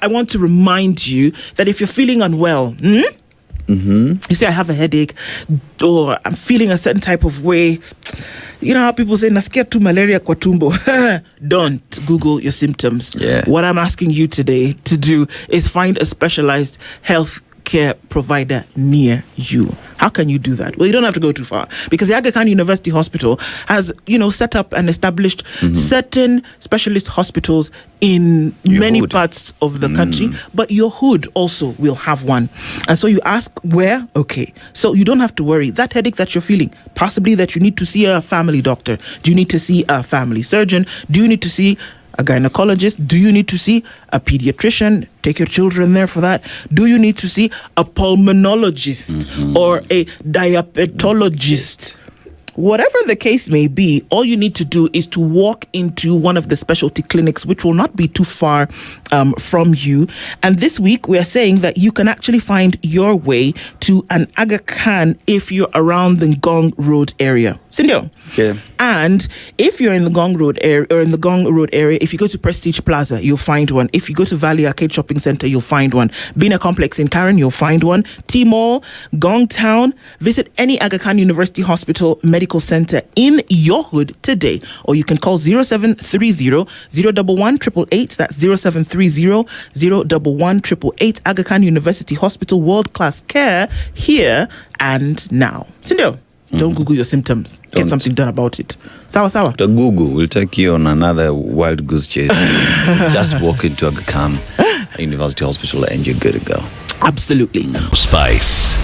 I want to remind you that if you're feeling unwell, you say, I have a headache, or I'm feeling a certain type of way. You know how people say, nasikia tu malaria kwa tumbo. Don't Google your symptoms. What I'm asking you today to do is find a specialized health care provider near you. How can you do that? Well, you don't have to go too far, because the Aga Khan University Hospital has, set up and established certain specialist hospitals in many parts of the country, but your hood also will have one. And so you ask where? Okay. So you don't have to worry. That headache that you're feeling, possibly that you need to see a family doctor. Do you need to see a family surgeon? Do you need to see a gynecologist? Do you need to see a pediatrician? Take your children there for that. Do you need to see a pulmonologist or a diabetologist? Whatever the case may be, all you need to do is to walk into one of the specialty clinics, which will not be too far from you. And this week, we are saying that you can actually find your way to an Aga Khan if you're around the Ngong Road area. Sindio? Yeah. And if you're in the Ngong Road area, if you go to Prestige Plaza, you'll find one. If you go to Valley Arcade Shopping Center, you'll find one. Bina Complex in Karen, you'll find one. T-Mall, Gong Town. Visit any Aga Khan University Hospital Medical Center in your hood today, or you can call 0730 011 888. That's 0730 011 888. Aga Khan University Hospital, world-class care here and now. Sindio? Don't Google your symptoms. Get something done about it. Sawa. The Google will take you on another wild goose chase. Just walk into Aga Khan University Hospital and you're good to go. Absolutely. Spice.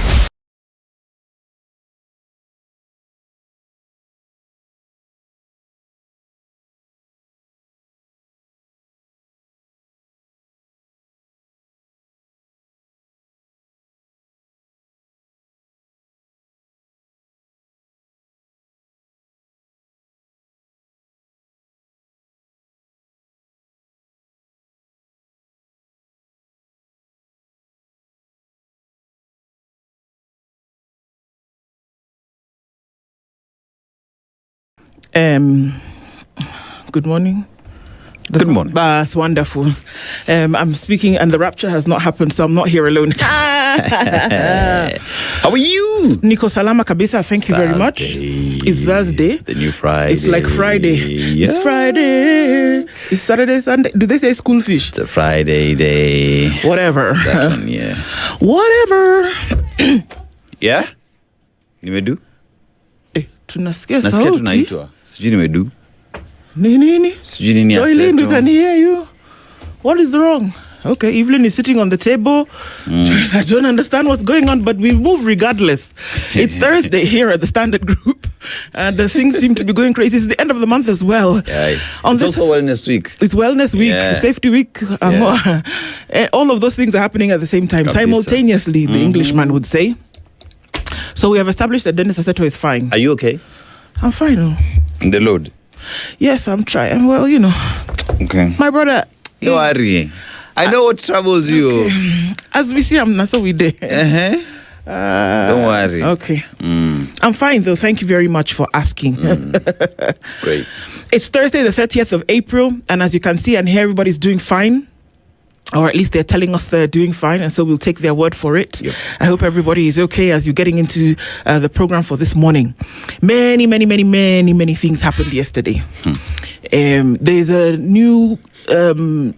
Good morning. Good morning. It's wonderful. I'm speaking and the rapture has not happened, so I'm not here alone. How are you? Nico Salama Kabisa, thank you very much. It's Thursday. The new Friday. It's like Friday. Yeah. It's Friday. It's Saturday, Sunday. Do they say school fish? It's a Friday day. Whatever. That one, yeah. Whatever. Yeah? Nimedu? Tunasikia Nasikia sauti. tunaitwa. Sijui nimedu. Nini? Sijui nini Joylene, we aseto. can hear you. What is wrong? Okay, Evelyn is sitting on the table. I don't understand what's going on, but we move regardless. It's Thursday here at the Standard Group, and the things seem to be going crazy. It's the end of the month as well. Yeah. It's also Wellness Week. It's Wellness Week, Yeah. Safety Week. All of those things are happening at the same time, Kabisa. simultaneously, the Englishman would say. So we have established that Dennis Aseto is fine. Are you okay? I'm fine. Oh. The load. Yes, I'm trying. Well, Okay. my brother. Don't worry. I know what troubles you. As we see, I'm not so we there. Don't worry. Okay. I'm fine though. Thank you very much for asking. Great. It's Thursday, the 30th of April, and as you can see and hear, everybody's doing fine. Or at least they're telling us they're doing fine, and so we'll take their word for it. Yep. I hope everybody is okay as you're getting into the program for this morning. Many things happened yesterday. There's a new Supreme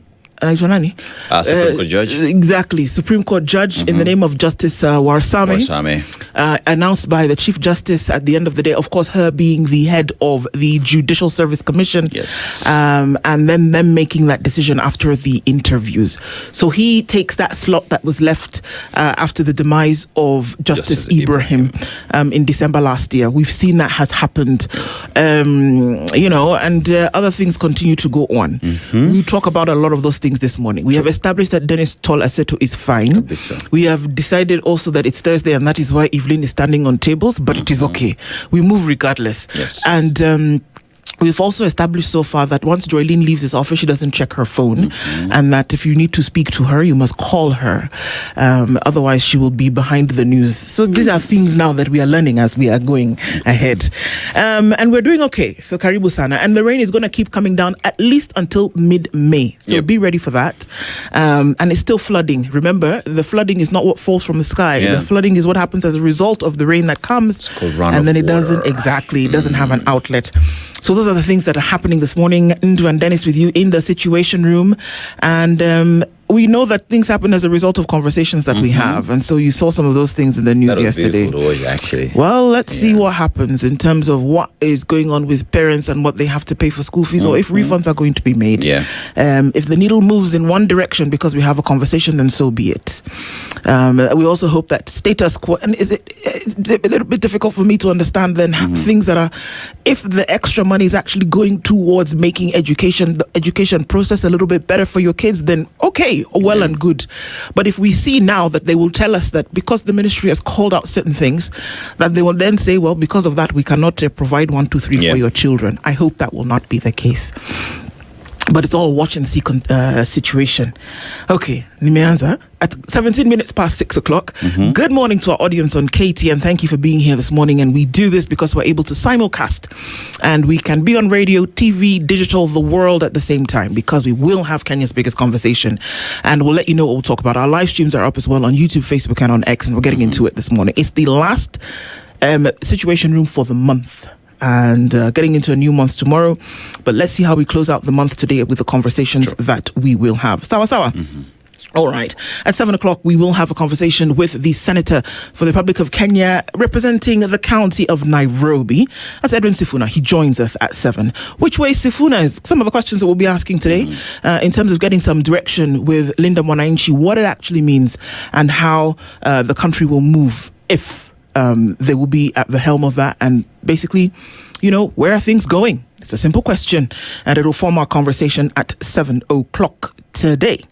Court judge. Exactly, Supreme Court judge in the name of Justice Warsame. Announced by the Chief Justice at the end of the day, of course, her being the head of the Judicial Service Commission. Yes. And then them making that decision after the interviews. So he takes that slot that was left after the demise of Justice Ibrahim in December last year. We've seen that has happened, and other things continue to go on. We'll talk about a lot of those things this morning. We have established that Dennis Tol Aseto is fine. Kabisa. We have decided also that it's Thursday, and that is why Evelyn is standing on tables, but it is okay. We move regardless. Yes. And We've also established so far that once Joylene leaves this office, she doesn't check her phone, and that if you need to speak to her, you must call her. Otherwise, she will be behind the news. So these are things now that we are learning as we are going ahead. And we're doing okay. So Karibu Sana. And the rain is going to keep coming down at least until mid-May. So be ready for that. And it's still flooding. Remember, the flooding is not what falls from the sky. The flooding is what happens as a result of the rain that comes. It's called run and then it water. doesn't, exactly, it doesn't have an outlet. So those are the things that are happening this morning. Ndu and Dennis with you in the Situation Room. And we know that things happen as a result of conversations that we have. And so you saw some of those things in the news That was yesterday. beautiful to watch, actually. Well, let's see what happens in terms of what is going on with parents and what they have to pay for school fees, or if refunds are going to be made. If the needle moves in one direction because we have a conversation, then so be it. We also hope that status quo, and it's a little bit difficult for me to understand then things that are, if the extra money is actually going towards making the education process a little bit better for your kids, then okay, well and good. But if we see now that they will tell us that because the ministry has called out certain things, that they will then say, well, because of that, we cannot provide 1, 2, 3 for your children. I hope that will not be the case. But it's all a watch and see situation. Okay, nimeanza at 17 minutes past 6 o'clock. Good morning to our audience on KT, and thank you for being here this morning. And we do this because we're able to simulcast, and we can be on radio, TV, digital, the world at the same time, because we will have Kenya's biggest conversation, and we'll let you know what we'll talk about. Our live streams are up as well on YouTube, Facebook, and on X, and we're getting into it this morning. It's the last Situation Room for the month. And getting into a new month tomorrow. But let's see how we close out the month today with the conversations that we will have. Sawa. All right. At 7 o'clock, we will have a conversation with the Senator for the Republic of Kenya representing the county of Nairobi. That's Edwin Sifuna. He joins us at 7. Which way Sifuna is? Some of the questions that we'll be asking today in terms of getting some direction with Linda Mwananchi, what it actually means and how the country will move if they will be at the helm of that, and basically, where are things going? It's a simple question, and it'll form our conversation at 7 o'clock today.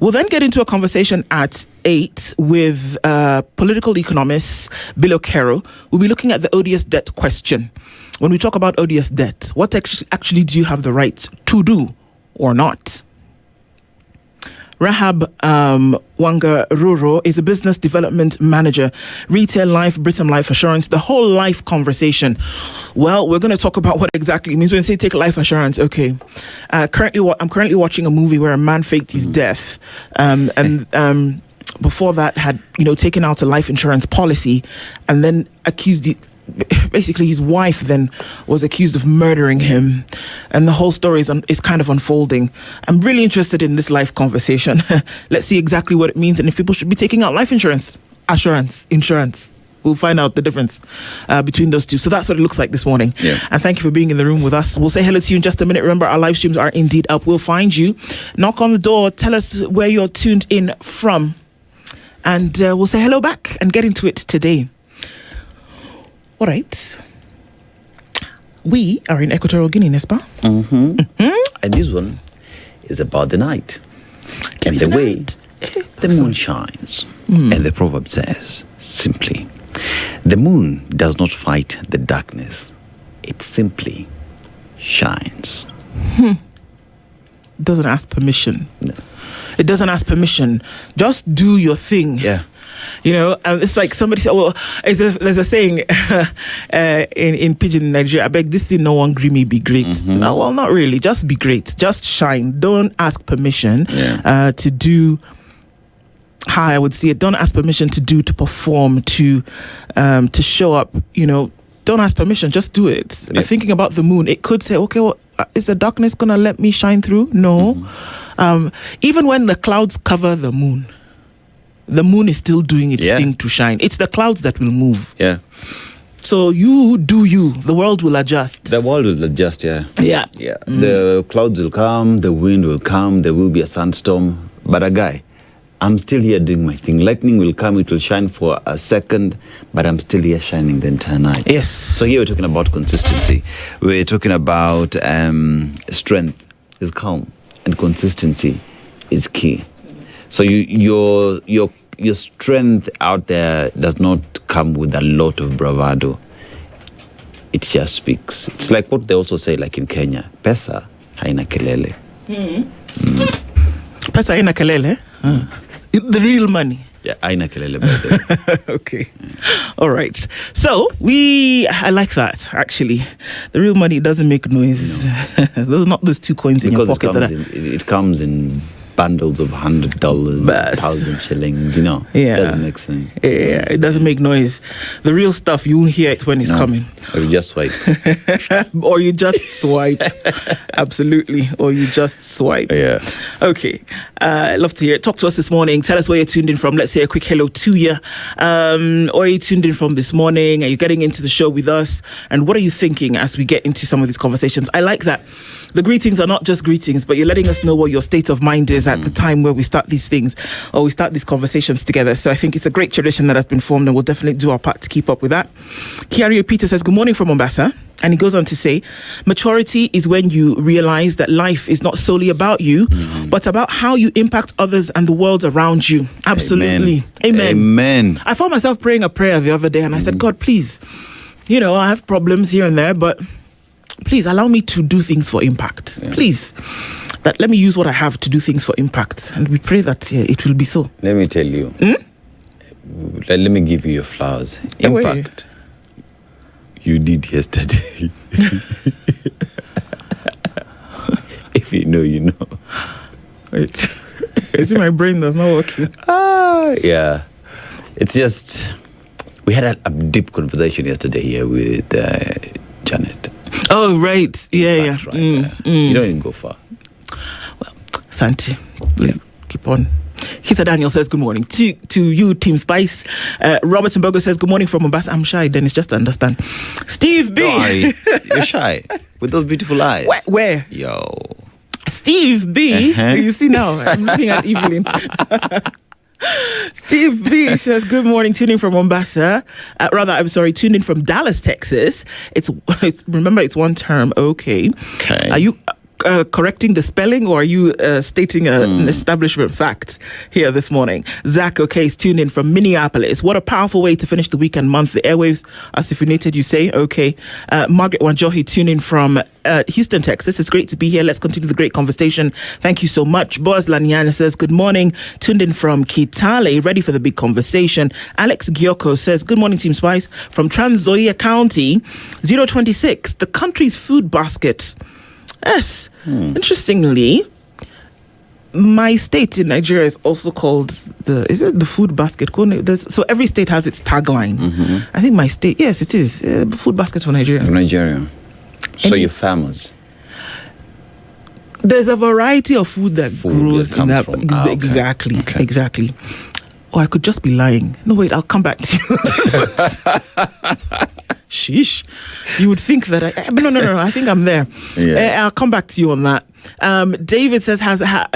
We'll then get into a conversation at 8 with political economist Bill Okero. We'll be looking at the odious debt question. When we talk about odious debt, what actually do you have the right to do or not? Rahab Wanga Ruro is a business development manager, retail life, Britain Life Assurance, the whole life conversation. Well, we're going to talk about what exactly it means when we say take life assurance. Okay. I'm currently watching a movie where a man faked his death. And before that had, taken out a life insurance policy and then basically his wife then was accused of murdering him, and the whole story is kind of unfolding. I'm really interested in this life conversation. Let's see exactly what it means and if people should be taking out life insurance. We'll find out the difference between those two. So that's what it looks like this morning. And thank you for being in the room with us. We'll say hello to you in just a minute. Remember, our live streams are indeed up. We'll find you, knock on the door, tell us where you're tuned in from, and we'll say hello back and get into it today. All right. We are in Equatorial Guinea, Nespa. And this one is about the night and the way the moon shines. And the proverb says, simply, the moon does not fight the darkness. It simply shines. Doesn't ask permission. No. It doesn't ask permission. Just do your thing. Yeah. It's like somebody said, well, there's a saying in Pidgin in Nigeria, I beg this thing, no one gree me be great. No, well, not really. Just be great. Just shine. Don't ask permission to do how I would see it. Don't ask permission to perform, to show up. Don't ask permission. Just do it. Thinking about the moon, it could say, okay, well, is the darkness going to let me shine through? No. Even when the clouds cover the moon is still doing its thing to shine. It's the clouds that will move. Yeah. So you do you. The world will adjust. The world will adjust, yeah. Yeah. Yeah. The clouds will come, the wind will come, there will be a sandstorm. But I'm still here doing my thing. Lightning will come, it will shine for a second, but I'm still here shining the entire night. Yes. So here we're talking about consistency. We're talking about strength is calm, and consistency is key. So your strength out there does not come with a lot of bravado. it just speaks. It's like what they also say, like in Kenya, pesa haina kelele. Pesa haina kelele? The real money. Yeah, haina kelele by the way. Okay. All right. So I like that, actually. The real money doesn't make noise. No. Those are not those 2 coins in your pocket. It comes in bundles of $100, 1,000 shillings, you know. Yeah. It doesn't make sense. Yeah, it doesn't make noise. The real stuff, you won't hear it when it's coming. Or you just swipe. Or you just swipe. Absolutely. Or you just swipe. Yeah. Okay. Love to hear it. Talk to us this morning. Tell us where you're tuned in from. Let's say a quick hello to you. Or are you tuned in from this morning? Are you getting into the show with us? And what are you thinking as we get into some of these conversations? I like that. The greetings are not just greetings, but you're letting us know what your state of mind is at the time where we start these things or we start these conversations together. So I think it's a great tradition that has been formed, and we'll definitely do our part to keep up with that. Kiario Peter says, good morning from Mombasa. And he goes on to say, maturity is when you realize that life is not solely about you, but about how you impact others and the world around you. Absolutely. Amen. I found myself praying a prayer the other day, and I said, God, please, I have problems here and there, but please allow me to do things for impact. Yeah. Please. Let me use what I have to do things for impact. And we pray that it will be so. Let me tell you. Let me give you your flowers. Impact. You did yesterday. If you know, you know. Wait. Is it my brain that's not working? Yeah. It's just, we had a deep conversation yesterday here with Janet. Oh, right. Yeah. Right you don't even go far. Well, Santi, keep on. Kisa Daniel says, good morning to you, Team Spice. Robert Mbogo says, good morning from Mombasa. I'm shy, Dennis, just to understand. Steve B. No, you're shy. With those beautiful eyes. Where? Yo. Steve B. You see now, I'm looking at Evelyn. Steve B says, good morning, tuning from Mombasa. Tuned in from Dallas, Texas. Remember, it's one term. Okay. Are you correcting the spelling, or are you stating an establishment fact here this morning? Zach is tuned in from Minneapolis. What a powerful way to finish the week and month. The airwaves are siphonnated, you say? Okay. Margaret Wanjohi tuned in from Houston, Texas. It's great to be here. Let's continue the great conversation. Thank you so much. Boaz Lanyana says, good morning. Tuned in from Kitale, ready for the big conversation. Alex Gyoko says, good morning, Team Spice. From Trans-Nzoia County, 026, the country's food basket. Yes. Interestingly, my state in Nigeria is also called the food basket? So every state has its tagline. I think my state, yes, it is food basket for Nigeria. Nigeria. So you're farmers. There's a variety of food that grows in that. Exactly. Okay. Exactly. Or I could just be lying. No, wait, I'll come back to you. Sheesh. You would think that No, I think I'm there. Yeah. I'll come back to you on that. David says,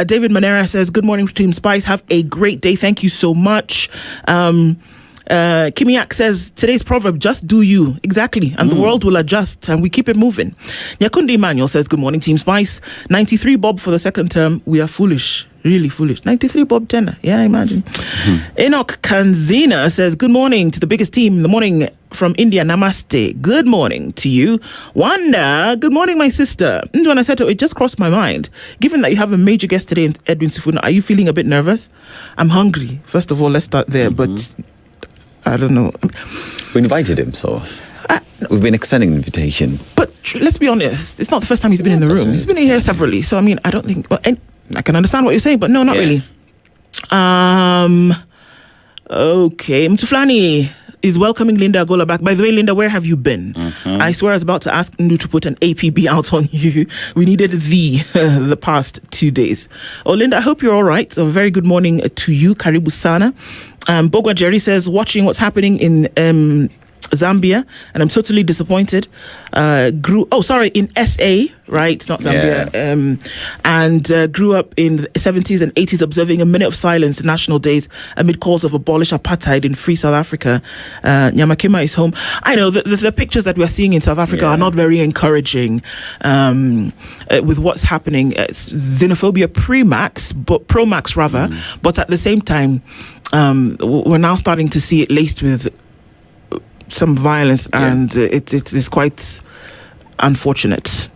David Manera says, good morning, Team Spice. Have a great day. Thank you so much. Kimiak says, today's proverb, just do you. Exactly. And the world will adjust and we keep it moving. Nyakundi Emmanuel says, good morning, Team Spice. 93 Bob for the second term. We are foolish. Really foolish. 93 Bob tenor. Yeah, imagine. Enoch Kanzina says, good morning to the biggest team in the morning from India. Namaste. Good morning to you. Wanda, good morning, my sister. When I said it just crossed my mind. Given that you have a major guest today, Edwin Sifuna, are you feeling a bit nervous? I'm hungry. First of all, let's start there. But I don't know. We invited him, so we've been extending an invitation. But let's be honest, it's not the first time he's been in the room. He's been here severally. So, I mean, I don't think... and I can understand what you're saying, but no, not really. Okay. Mtuflani is welcoming Linda Agola back. By the way, Linda, where have you been? I swear I was about to ask Ndu to put an APB out on you. We needed the past 2 days. Oh, Linda, I hope you're all right. So, very good morning to you. Karibu Sana. Bogwa Jerry says, watching what's happening in Zambia, and I'm totally disappointed. In SA, right? Not Zambia. Yeah. And grew up in the 70s and 80s observing a minute of silence in national days amid calls of abolish apartheid in free South Africa. Nyamakima is home. I know that the pictures that we're seeing in South Africa are not very encouraging with what's happening. It's xenophobia pro-max rather, but at the same time, we're now starting to see it laced with some violence, and it is quite unfortunate.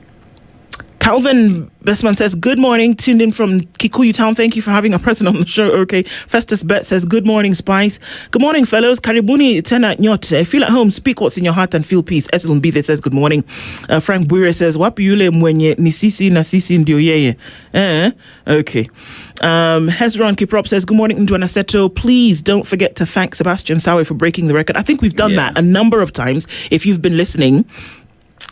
Calvin Bestman says, good morning, tuned in from Kikuyu Town. Thank you for having a person on the show. Okay. Festus Bet says, good morning, Spice. Good morning, fellows. Karibuni tena nyote. Feel at home, speak what's in your heart and feel peace. Eselon Bithe says, good morning. Frank Bwire says, wapi yule mwenye ni sisi na sisi ndio yeye. Okay. Hezron Kiprop says, good morning, Ndwana Seto. Please don't forget to thank Sebastian Sawe for breaking the record. I think we've done that a number of times. If you've been listening,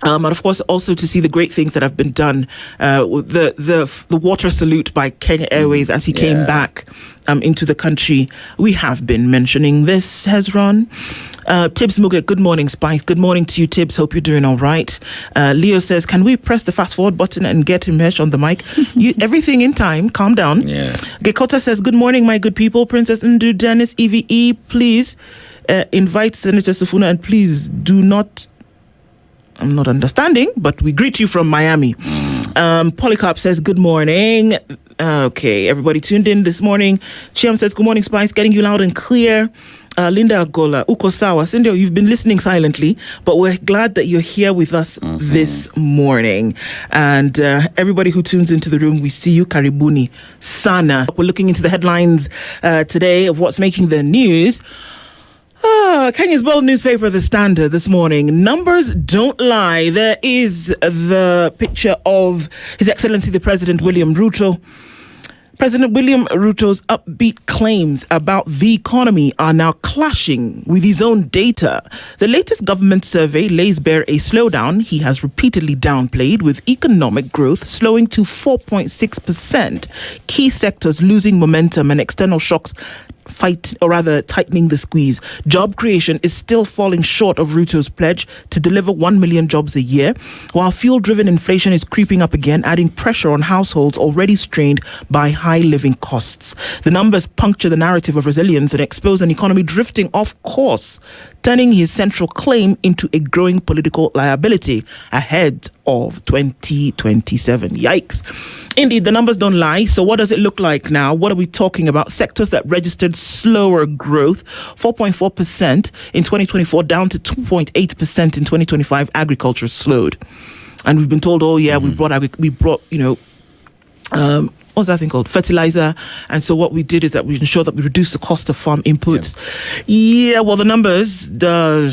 and of course, also to see the great things that have been done, the water salute by Kenya Airways as he came back into the country. We have been mentioning this, Hezron. Tibbs Muga, good morning, Spice. Good morning to you, Tibbs. Hope you're doing all right. Leo says, can we press the fast forward button and get Himesh on the mic? Everything in time. Calm down. Yeah. Gekota says, good morning, my good people. Princess Ndu Dennis EVE, please invite Senator Sifuna, and please do not... I'm not understanding, but we greet you from Miami. Polycarp says, good morning. Okay, everybody tuned in this morning. Chiam says, good morning, Spice. Getting you loud and clear. Linda Agola, Uko Sawa. Cindy, you've been listening silently, but we're glad that you're here with us this morning. And everybody who tunes into the room, we see you. Karibuni Sana. We're looking into the headlines today of what's making the news. Kenya's bold newspaper, The Standard, this morning. Numbers don't lie. There is the picture of His Excellency the President William Ruto. President William Ruto's upbeat claims about the economy are now clashing with his own data. The latest government survey lays bare a slowdown he has repeatedly downplayed, with economic growth slowing to 4.6%. Key sectors losing momentum and external shocks tightening the squeeze. Job creation is still falling short of Ruto's pledge to deliver 1 million jobs a year, while fuel-driven inflation is creeping up again, adding pressure on households already strained by high living costs. The numbers puncture the narrative of resilience and expose an economy drifting off course, turning his central claim into a growing political liability ahead of 2027. Yikes. Indeed, the numbers don't lie. So what does it look like now? What are we talking about? Sectors that registered slower growth, 4.4% in 2024, down to 2.8% in 2025. Agriculture slowed. And we've been told, we brought, what's that thing called? Fertilizer. And so what we did is that we ensured that we reduced the cost of farm inputs. Yeah, well, the numbers don't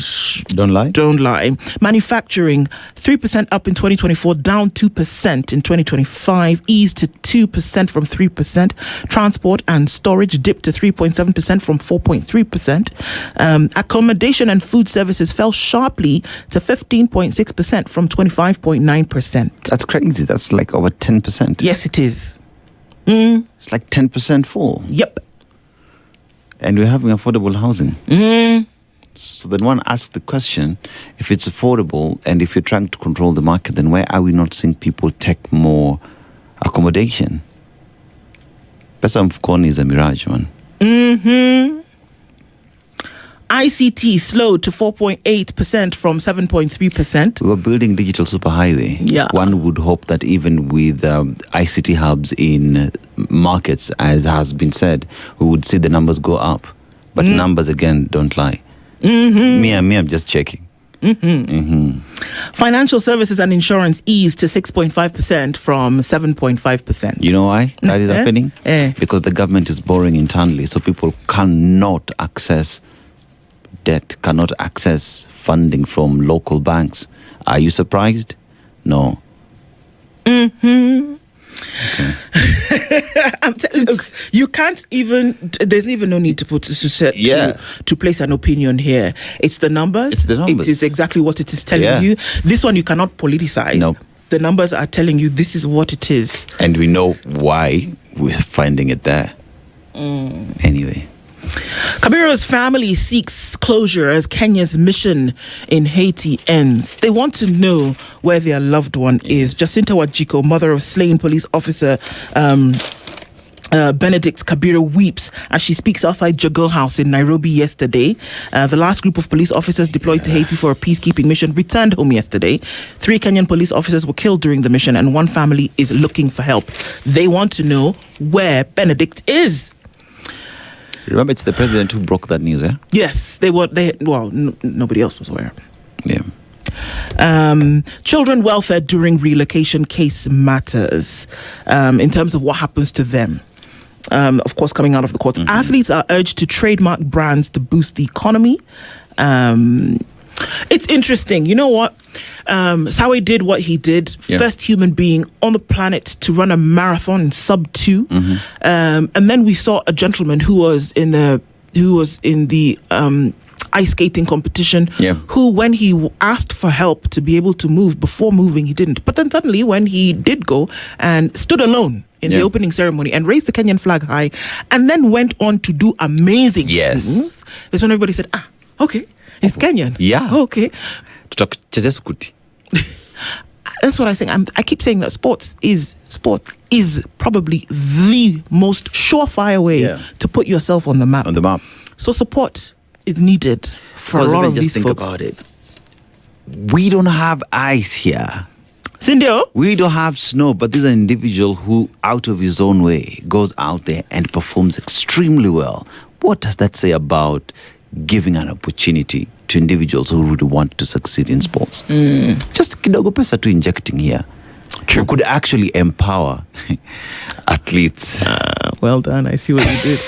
lie. Manufacturing, 3% up in 2024, down 2% in 2025, eased to 2% from 3%. Transport and storage dipped to 3.7% from 4.3%. Accommodation and food services fell sharply to 15.6% from 25.9%. That's crazy. That's like over 10%. Yes, it is. It's like 10% fall. Yep. And we're having affordable housing. So then one asks the question, if it's affordable and if you're trying to control the market, then why are we not seeing people take more accommodation? Pesa mfukoni is a mirage, man. ICT slowed to 4.8% from 7.3%. We were building digital superhighway. Yeah. One would hope that even with ICT hubs in markets, as has been said, we would see the numbers go up. But numbers, again, don't lie. Me, I'm just checking. Financial services and insurance eased to 6.5% from 7.5%. You know why that is happening? Because the government is borrowing internally, so people cannot access debt, cannot access funding from local banks. Are you surprised? No. Okay. I'm telling you, you can't even. There's even no need to to place an opinion here. It's the numbers. It is exactly what it is telling you. This one you cannot politicize. No. The numbers are telling you this is what it is, and we know why we're finding it there. Anyway. Kabira's family seeks closure as Kenya's mission in Haiti ends. They want to know where their loved one is. Jacinta Wajiko, mother of slain police officer Benedict Kabira, weeps as she speaks outside Jago House in Nairobi yesterday. The last group of police officers deployed to Haiti for a peacekeeping mission returned home yesterday. 3 Kenyan police officers were killed during the mission, and one family is looking for help. They want to know where Benedict is. Remember, it's the president who broke that news, eh? Yes, nobody else was aware. Yeah. Children welfare during relocation case matters in terms of what happens to them. Of course, coming out of the courts, athletes are urged to trademark brands to boost the economy. It's interesting. You know what? Sawe did what he did. Yeah. First human being on the planet to run a marathon in sub 2. And then we saw a gentleman who was in the ice skating competition, who, when he asked for help to be able to move, before moving, he didn't. But then suddenly, when he did go and stood alone in the opening ceremony and raised the Kenyan flag high, and then went on to do amazing things, that's when everybody said, okay, he's Kenyan. Yeah. Okay. That's what I say. I keep saying that sports is probably the most surefire way to put yourself on the map. So support is needed for a lot of these folks. About it. We don't have ice here. Cindy, we don't have snow, but there's an individual who, out of his own way, goes out there and performs extremely well. What does that say about giving an opportunity to individuals who really want to succeed in sports? Just kidogo pesa to injecting here. True. We could actually empower athletes. Well done. I see what you did.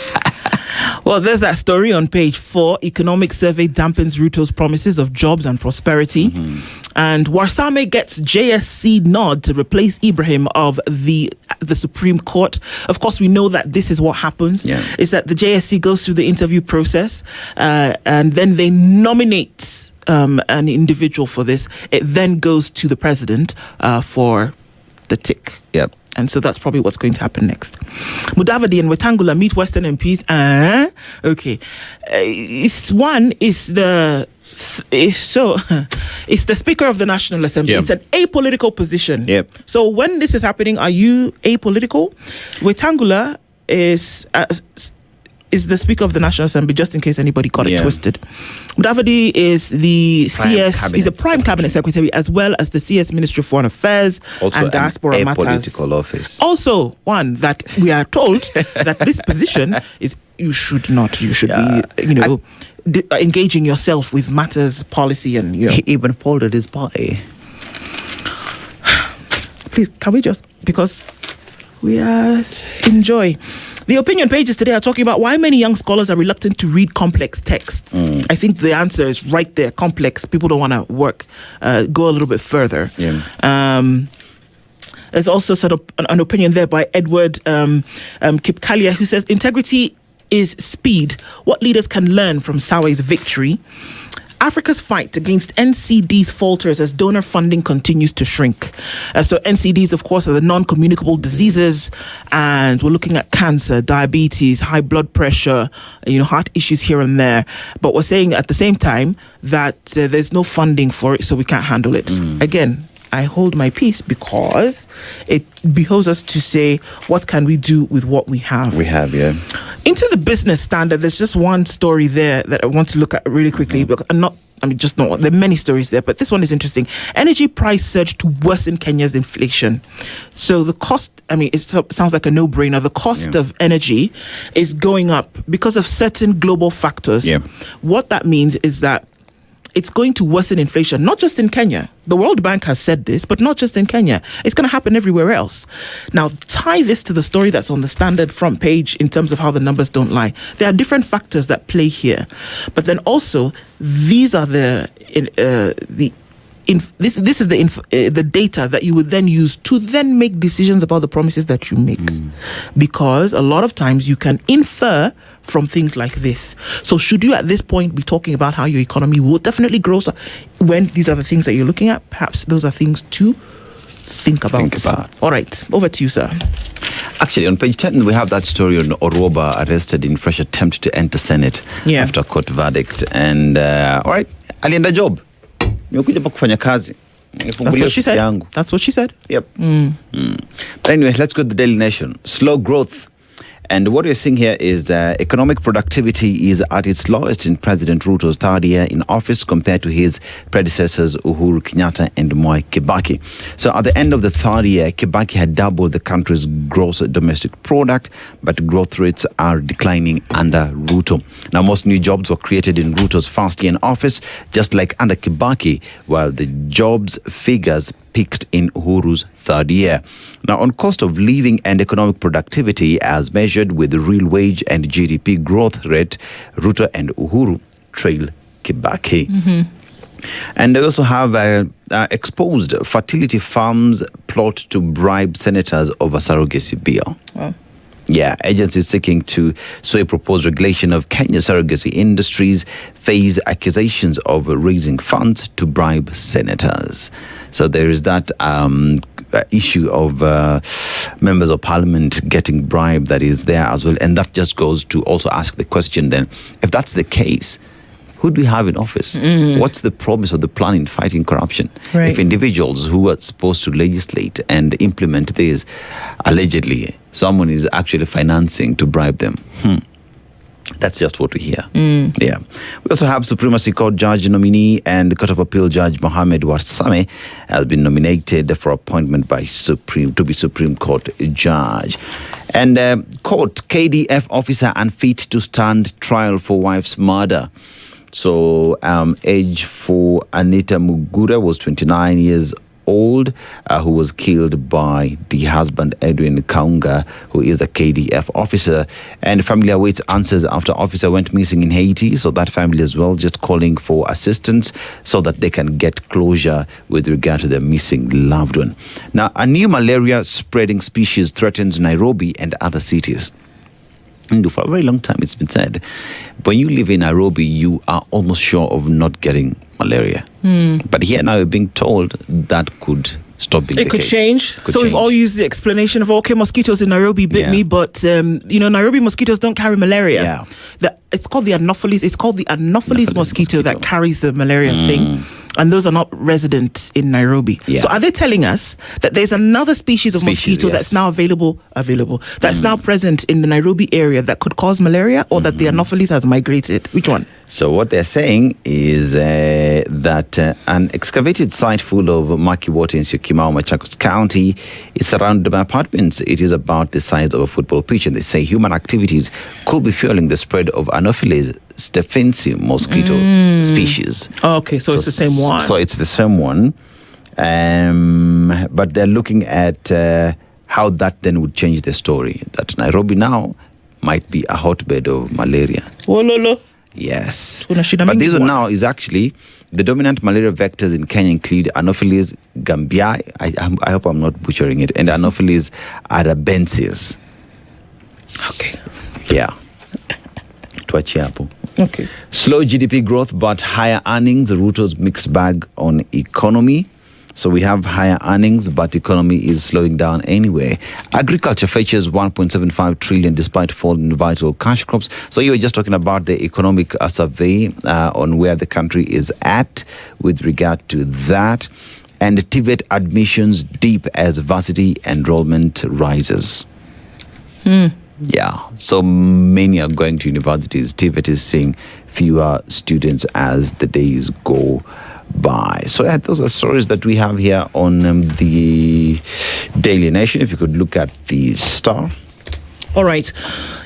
Well, there's that story on page 4. Economic survey dampens Ruto's promises of jobs and prosperity. And Warsame gets JSC nod to replace Ibrahim of the Supreme Court. Of course, we know that this is what happens. Is that the JSC goes through the interview process and then they nominate an individual for this. It then goes to the president for the tick. Yep. And so that's probably what's going to happen next. Mudavadi and Wetangula meet Western MPs. Okay. It's the Speaker of the National Assembly. It's an apolitical position. So when this is happening, are you apolitical? Wetangula is the Speaker of the National Assembly, just in case anybody got it twisted. Mudavadi is the Prime Cabinet Secretary, as well as the CS Ministry of Foreign Affairs also and Diaspora Matters. Political office. Also, one that we are told that this position is you should be, engaging yourself with matters, policy, and He even folded his party. Please, can we just, because we are enjoy. The opinion pages today are talking about why many young scholars are reluctant to read complex texts. I think the answer is right there. Complex. People don't want to go a little bit further. There's also sort of an opinion there by Edward Kipkalia, who says integrity is speed. What leaders can learn from Sawe's victory. Africa's fight against NCDs falters as donor funding continues to shrink. So NCDs, of course, are the non-communicable diseases, and we're looking at cancer, diabetes, high blood pressure, heart issues here and there. But we're saying at the same time that there's no funding for it, so we can't handle it. Again, I hold my peace because it behoves us to say, what can we do with what we have? Into the business standard, there's just one story there that I want to look at really quickly. There are many stories there, but this one is interesting. Energy price surge to worsen Kenya's inflation. So the cost, it sounds like a no-brainer. The cost of energy is going up because of certain global factors. What that means is that it's going to worsen inflation, not just in Kenya. The World Bank has said this, but not just in Kenya. It's going to happen everywhere else. Now, tie this to the story that's on the Standard front page in terms of how the numbers don't lie. There are different factors that play here. But then also, these are the data that you would then use to then make decisions about the promises that you make. Because a lot of times you can infer from things like this. So should you at this point be talking about how your economy will definitely grow? So when these are the things that you're looking at, perhaps those are things to think about. All right, over to you, sir. Actually, on page 10, we have that story on Oroba arrested in fresh attempt to enter Senate after court verdict. And, all right, alienda job. Kufanya kazi. That's what she said. Yep. But anyway, let's go to the Daily Nation. Slow growth And what we're seeing here is economic productivity is at its lowest in President Ruto's third year in office compared to his predecessors Uhuru Kenyatta and Mwai Kibaki. So at the end of the third year, Kibaki had doubled the country's gross domestic product, but growth rates are declining under Ruto. Now, most new jobs were created in Ruto's first year in office, just like under Kibaki, while the jobs figures peaked in Uhuru's third year. Now, on cost of living and economic productivity, as measured with the real wage and GDP growth rate, Ruto and Uhuru trail Kibaki. And they also have exposed fertility farms plot to bribe senators over surrogacy bill. Wow. Yeah, agencies seeking to sway proposed regulation of Kenya's surrogacy industries face accusations of raising funds to bribe senators. So there is that issue of members of parliament getting bribed that is there as well. And that just goes to also ask the question then, if that's the case, who do we have in office? What's the promise of the plan in fighting corruption? Right. If individuals who are supposed to legislate and implement this, allegedly, someone is actually financing to bribe them. That's just what we hear. Yeah. We also have Supremacy Court Judge nominee and Court of Appeal Judge Mohammed Warsame has been nominated for appointment by Supreme Court Judge. And court KDF officer unfit to stand trial for wife's murder. So age for Anita Mugura was 29 years old, who was killed by the husband Edwin Kaunga, who is a KDF officer. And family awaits answers after officer went missing in Haiti. So that family as well just calling for assistance so that they can get closure with regard to their missing loved one. Now, a new malaria spreading species threatens Nairobi and other cities. And for a very long time, it's been said, when you live in Nairobi, you are almost sure of not getting malaria. But here now, we're being told that could stop being the case. It could change. We've all used the explanation of, okay, mosquitoes in Nairobi bit me, but, Nairobi mosquitoes don't carry malaria. Yeah. It's called the Anopheles. It's called the Anopheles mosquito that carries the malaria thing. And those are not resident in Nairobi. Yeah. So are they telling us that there's another species of mosquito that's now available, that's now present in the Nairobi area that could cause malaria, or that the Anopheles has migrated? Which one? So what they're saying is that an excavated site full of murky water in Syokimau, Machakos County is surrounded by apartments. It is about the size of a football pitch, and they say human activities could be fueling the spread of Anopheles stephensi mosquito species. Oh, okay, so it's the same one. So it's the same one. But they're looking at how that then would change the story. That Nairobi now might be a hotbed of malaria. Wololo. Yes. But this one now is actually the dominant malaria vectors in Kenya include Anopheles gambiae. I hope I'm not butchering it. And Anopheles arabensis. Okay. Yeah. Tuachie hapo. Okay. Slow GDP growth but higher earnings. Ruto's mixed bag on economy. So we have higher earnings, but economy is slowing down anyway. Agriculture fetches 1.75 trillion despite falling vital cash crops. So you were just talking about the economic survey on where the country is at with regard to that. And TVET admissions deep as varsity enrollment rises. Yeah, so many are going to universities. TVET is seeing fewer students as the days go by. So yeah, those are stories that we have here on the Daily Nation. If you could look at the Star. All right.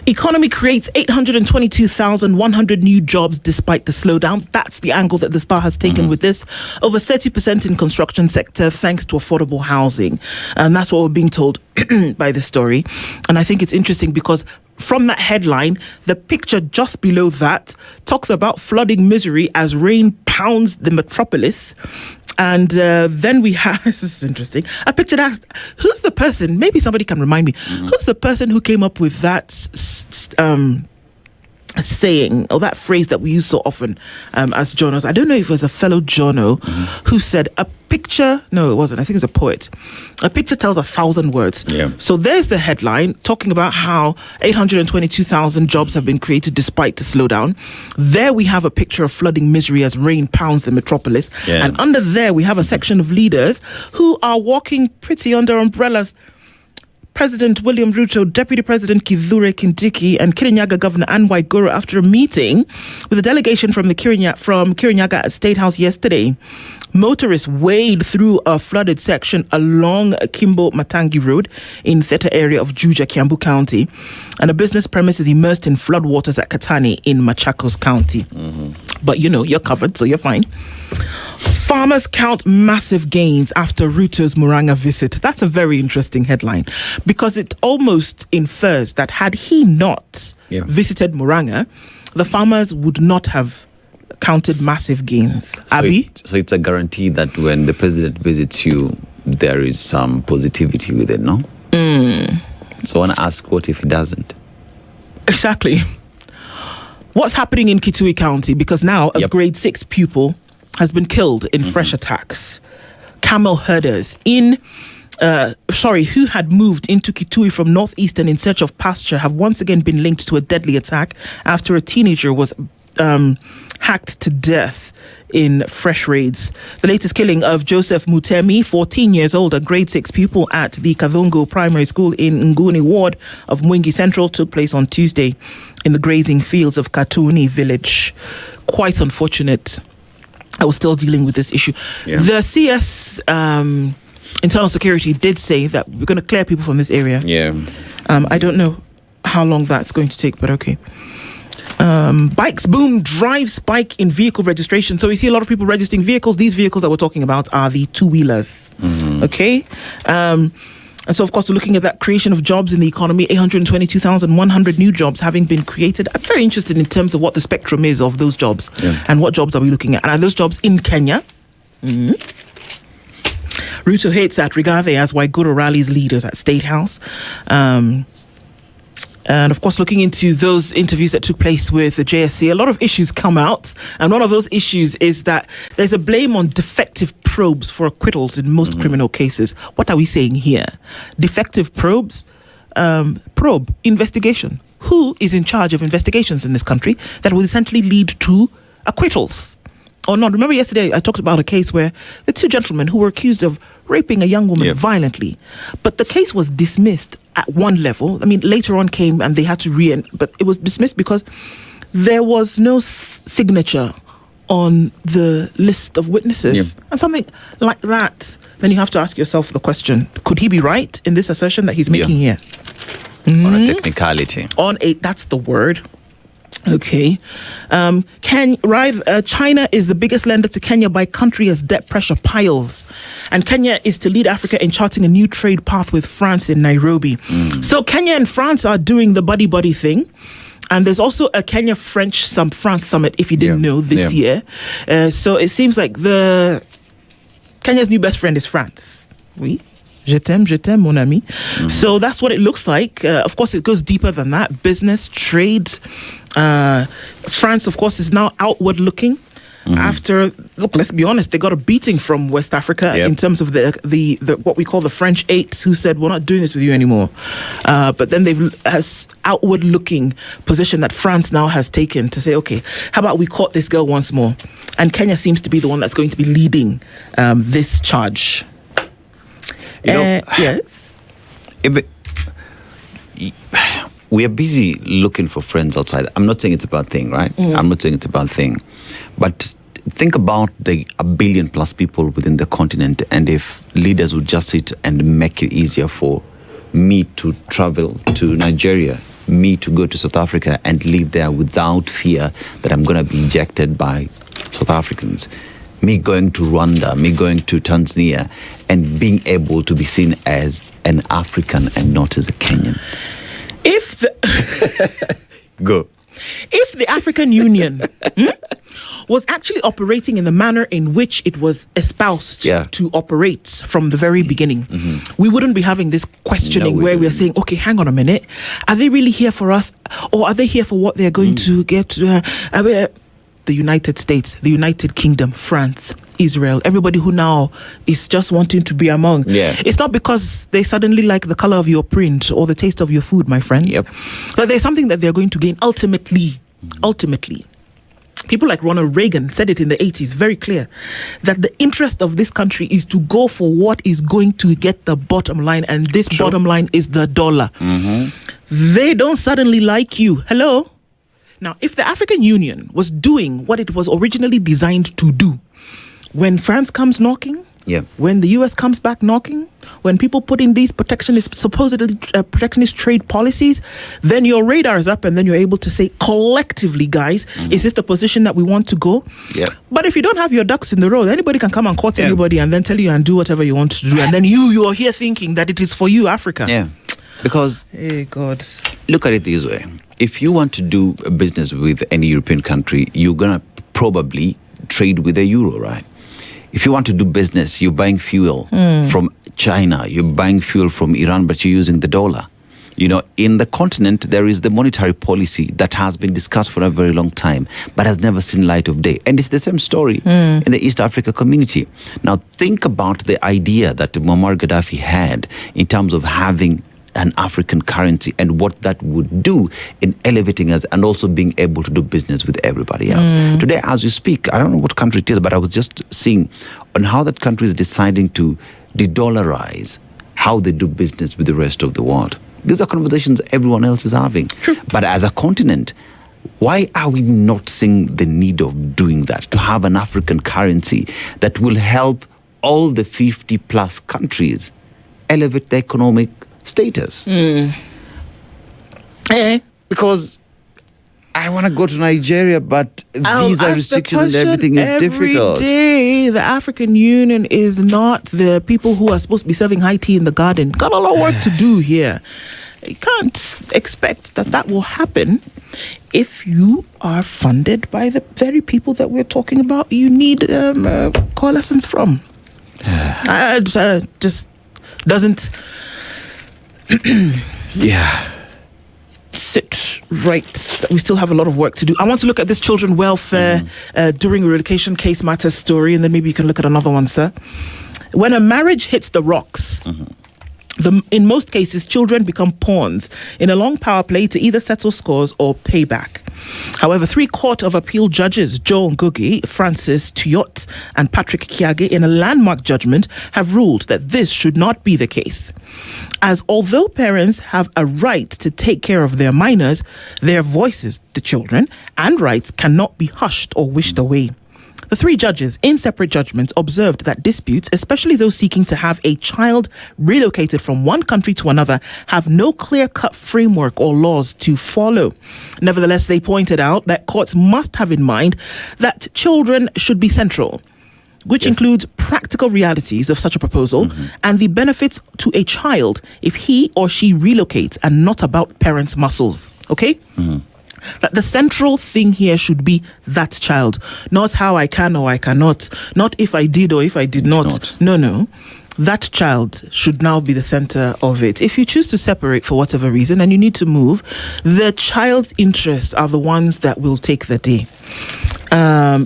Economy creates 822,100 new jobs despite the slowdown. That's the angle that the Star has taken with this. Over 30% in construction sector thanks to affordable housing. And that's what we're being told by the story. And I think it's interesting because from that headline, the picture just below that talks about flooding misery as rain pounds the metropolis. And then we have, this is interesting, a picture that asks, who's the person, maybe somebody can remind me, who's the person who came up with that saying, or that phrase that we use so often as journals? I don't know if it was a fellow journal who said, a picture, no, it wasn't, I think it's a poet. A picture tells 1,000 words. Yeah. So there's the headline talking about how 822,000 jobs have been created despite the slowdown. There we have a picture of flooding misery as rain pounds the metropolis. Yeah. And under there we have a section of leaders who are walking pretty under umbrellas. President William Ruto, Deputy President Kithure Kindiki, and Kirinyaga Governor Anne Waiguru after a meeting with a delegation from Kirinyaga State House yesterday. Motorists wade through a flooded section along Kimbo Matangi Road in Theta area of Juja, Kiambu County, and a business premise is immersed in floodwaters at Katani in Machakos County. But you're covered, so you're fine. Farmers count massive gains after Ruto's Murang'a visit. That's a very interesting headline because it almost infers that had he not visited Murang'a, the farmers would not have counted massive gains. So it's a guarantee that when the president visits you, there is some positivity with it, no? So I want to ask, what if he doesn't? Exactly. What's happening in Kitui County? Because now a grade 6 pupil has been killed in fresh attacks. Camel herders who had moved into Kitui from northeastern in search of pasture have once again been linked to a deadly attack after a teenager was hacked to death in fresh raids. The latest killing of Joseph Mutemi, 14 years old, a grade 6 pupil at the Kadhongo Primary School in Nguni Ward of Mwingi Central, took place on Tuesday in the grazing fields of Katuni village. Quite unfortunate. I was still dealing with this issue. The CS Internal Security did say that we're going to clear people from this area. I don't know how long that's going to take, but okay. Bikes boom, drive spike in vehicle registration. So we see a lot of people registering vehicles. These vehicles that we're talking about are the two-wheelers. Okay? And so, of course, we're looking at that creation of jobs in the economy, 822,100 new jobs having been created. I'm very interested in terms of what the spectrum is of those jobs and what jobs are we looking at. And are those jobs in Kenya? Ruto hates at Rigathi as Waiguru rallies leaders at State House. And of course, looking into those interviews that took place with the JSC, a lot of issues come out. And one of those issues is that there's a blame on defective probes for acquittals in most criminal cases. What are we saying here? Defective probes? Probe, investigation. Who is in charge of investigations in this country that will essentially lead to acquittals? Or not? Remember yesterday I talked about a case where the two gentlemen who were accused of raping a young woman violently, but the case was dismissed at one level. I mean, later on came and they had to but it was dismissed because there was no signature on the list of witnesses. And something like that, then you have to ask yourself the question, could he be right in this assertion that he's making here? On a technicality. That's the word. Okay. China is the biggest lender to Kenya by country as debt pressure piles. And Kenya is to lead Africa in charting a new trade path with France in Nairobi. So Kenya and France are doing the buddy-buddy thing. And there's also a Kenya-France summit, if you didn't know, this year. So it seems like Kenya's new best friend is France. Oui. Je t'aime, mon ami. So that's what it looks like. Of course, it goes deeper than that. Business, trade. France, of course, is now outward looking. After, let's be honest, they got a beating from West Africa in terms of the what we call the French eights, who said, we're not doing this with you anymore. But then has outward looking position that France now has taken to say, okay, how about we caught this girl once more? And Kenya seems to be the one that's going to be leading this charge. Yes. We are busy looking for friends outside. I'm not saying it's a bad thing, right? I'm not saying it's a bad thing. But think about the 1 billion plus people within the continent, and if leaders would just sit and make it easier for me to travel to Nigeria, me to go to South Africa and live there without fear that I'm going to be ejected by South Africans. Me going to Rwanda, me going to Tanzania, and being able to be seen as an African and not as a Kenyan. If the African Union was actually operating in the manner in which it was espoused to operate from the very beginning, we wouldn't be having this questioning where we are saying, okay, hang on a minute, are they really here for us, or are they here for what they're going to get? The United States, the United Kingdom, France, Israel, everybody who now is just wanting to be among. It's not because they suddenly like the color of your print or the taste of your food, my friends. But there's something that they're going to gain ultimately. People like Ronald Reagan said it in the 80s, very clear, that the interest of this country is to go for what is going to get the bottom line, and this bottom line is the dollar. They don't suddenly like you. Hello? Now, if the African Union was doing what it was originally designed to do, when France comes knocking, when the US comes back knocking, when people put in these supposedly protectionist trade policies, then your radar is up and then you're able to say collectively, guys, is this the position that we want to go? But if you don't have your ducks in the row, anybody can come and quote anybody and then tell you and do whatever you want to do. And then you are here thinking that it is for you, Africa. Because, hey God, look at it this way. If you want to do business with any European country, you're going to probably trade with the euro, right? If you want to do business, you're buying fuel from China, you're buying fuel from Iran, but you're using the dollar. You know, in the continent, there is the monetary policy that has been discussed for a very long time, but has never seen light of day. And it's the same story in the East Africa community. Now, think about the idea that Muammar Gaddafi had in terms of having an African currency and what that would do in elevating us and also being able to do business with everybody else. Today, as we speak, I don't know what country it is, but I was just seeing on how that country is deciding to de-dollarize how they do business with the rest of the world. These are conversations everyone else is having. But as a continent, why are we not seeing the need of doing that, to have an African currency that will help all the 50 plus countries elevate their economic status? Because I want to go to Nigeria, but visa restrictions and everything is difficult. Every day, the African Union is not the people who are supposed to be serving high tea in the garden. Got a lot of work to do here. You can't expect that will happen if you are funded by the very people that we're talking about. You need coalescence from. Just doesn't sit right. We still have a lot of work to do. I want to look at this children welfare during a relocation case matters story, and then maybe you can look at another one, sir. When a marriage hits the rocks, in most cases, children become pawns in a long power play to either settle scores or pay back. However, 3 Court of Appeal judges, Joel Ngugi, Francis Tuyot, and Patrick Kiage, in a landmark judgment, have ruled that this should not be the case. As although parents have a right to take care of their minors, their voices, the children, and rights cannot be hushed or wished away. The 3 judges, in separate judgments, observed that disputes, especially those seeking to have a child relocated from one country to another, have no clear-cut framework or laws to follow. Nevertheless, they pointed out that courts must have in mind that children should be central, which includes practical realities of such a proposal and the benefits to a child if he or she relocates, and not about parents' muscles. Okay? That the central thing here should be that child, not how I can or I cannot, not if I did or if I did not. No. That child should now be the center of it. If you choose to separate for whatever reason and you need to move, the child's interests are the ones that will take the day.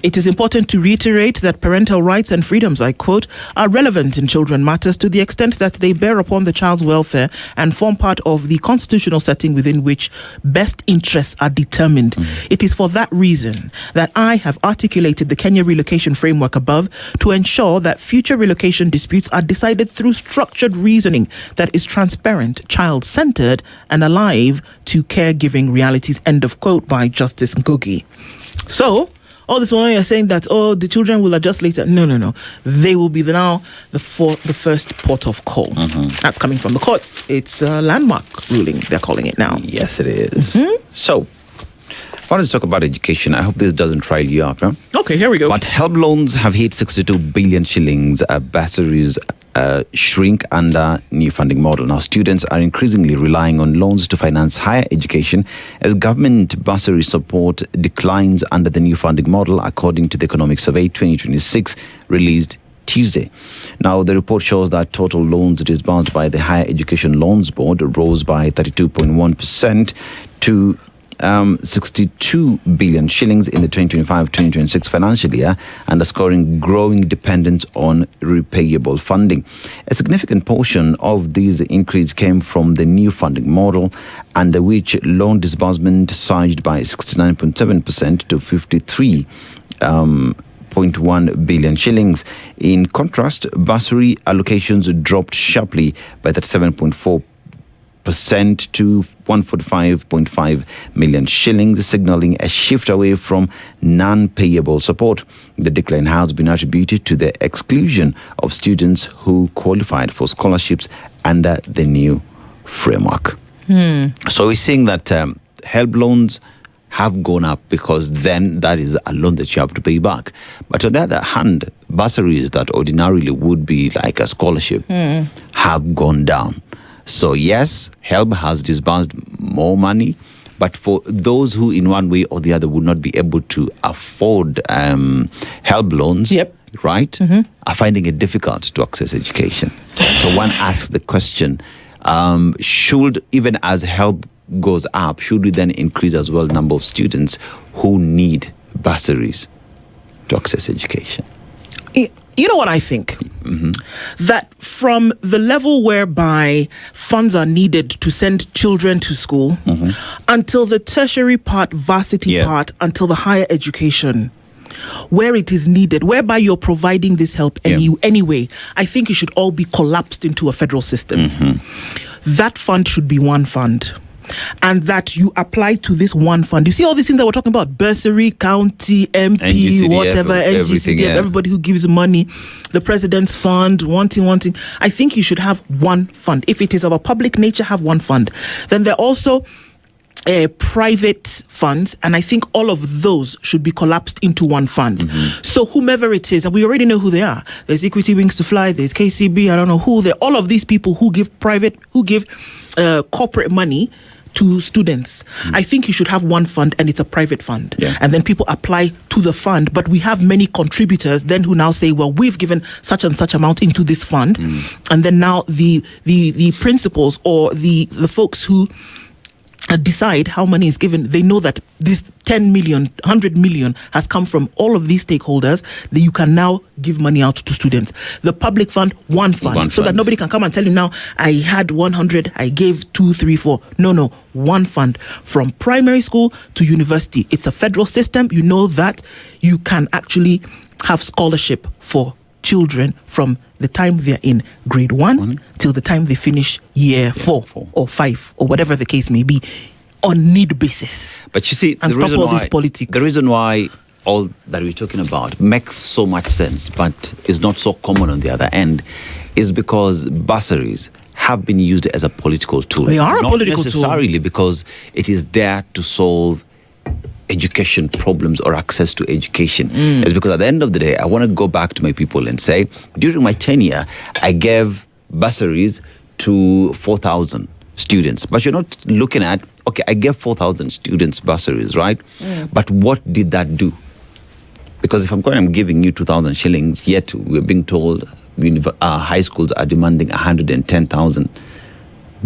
It is important to reiterate that parental rights and freedoms, I quote, are relevant in children matters to the extent that they bear upon the child's welfare and form part of the constitutional setting within which best interests are determined. It is for that reason that I have articulated the Kenya relocation framework above to ensure that future relocation disputes are decided through structured reasoning that is transparent, child-centered, and alive to caregiving realities, end of quote, by Justice Ngugi. So, all this while you're saying that, the children will adjust later. No. They will be the first port of call. That's coming from the courts. It's a landmark ruling, they're calling it now. Yes, it is. So, I want to talk about education. I hope this doesn't rile you up. Huh? Okay, here we go. But help loans have hit 62 billion shillings. Bursaries shrink under new funding model. Now, students are increasingly relying on loans to finance higher education as government bursary support declines under the new funding model, according to the Economic Survey 2026 released Tuesday. Now, the report shows that total loans disbursed by the Higher Education Loans Board rose by 32.1% to 62 billion shillings in the 2025-2026 financial year, underscoring growing dependence on repayable funding. A significant portion of this increase came from the new funding model, under which loan disbursement surged by 69.7% to 53.1 billion shillings. In contrast, bursary allocations dropped sharply by 37.4% to 145.5 million shillings, signaling a shift away from non-payable support. The decline has been attributed to the exclusion of students who qualified for scholarships under the new framework. So we're seeing that help loans have gone up, because then that is a loan that you have to pay back. But on the other hand, bursaries that ordinarily would be like a scholarship have gone down. So yes, HELB has disbursed more money, but for those who in one way or the other would not be able to afford HELB loans, right, are finding it difficult to access education. So one asks the question, should, even as HELB goes up, should we then increase as well the number of students who need bursaries to access education? You know what I think? That from the level whereby funds are needed to send children to school until the tertiary part, varsity part, until the higher education, where it is needed, whereby you're providing this help anyway, I think it should all be collapsed into a federal system. That fund should be one fund. And that you apply to this one fund. You see all these things that we're talking about, bursary, county, MP, NGCDF, whatever, NGCDF, everybody who gives money, the president's fund, wanting. I think you should have one fund. If it is of a public nature, have one fund. Then there are also private funds, and I think all of those should be collapsed into one fund. So whomever it is, and we already know who they are. There's Equity Wings to Fly, there's KCB, I don't know who. They're all of these people who give corporate money to students. I think you should have one fund, and it's a private fund. And then people apply to the fund, but we have many contributors then who now say, well, we've given such and such amount into this fund. And then now the principals or the folks who decide how money is given, they know that this 10 million, 100 million has come from all of these stakeholders, that you can now give money out to students. The public fund, one fund, so that nobody can come and tell you now, I had 100, I gave 2, 3, 4. No, one fund from primary school to university. It's a federal system. You know that you can actually have scholarship for children from the time they're in grade 1 till the time they finish year 4 or 5 or whatever the case may be, on need basis. But you see, and stop all this politics. The reason why all that we're talking about makes so much sense, but is not so common on the other end, is because bursaries have been used as a political tool. They are a political tool. Not necessarily because it is there to solve education problems or access to education. It's because at the end of the day, I want to go back to my people and say, during my tenure, I gave bursaries to 4,000 students. But you're not looking at, okay, I gave 4,000 students bursaries, right? But what did that do? Because if I'm giving you 2,000 shillings, yet we're being told high schools are demanding 110,000.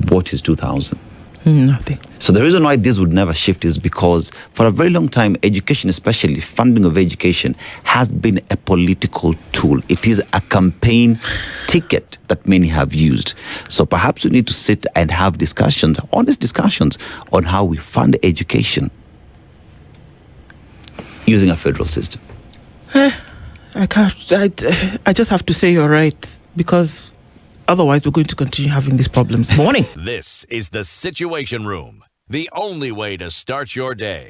What is 2,000? Nothing. So the reason why this would never shift is because for a very long time, education, especially funding of education, has been a political tool. It is a campaign ticket that many have used. So perhaps we need to sit and have discussions, honest discussions, on how we fund education using a federal system. I just have to say you're right, because otherwise, we're going to continue having these problems. Morning. This is the Situation Room, the only way to start your day.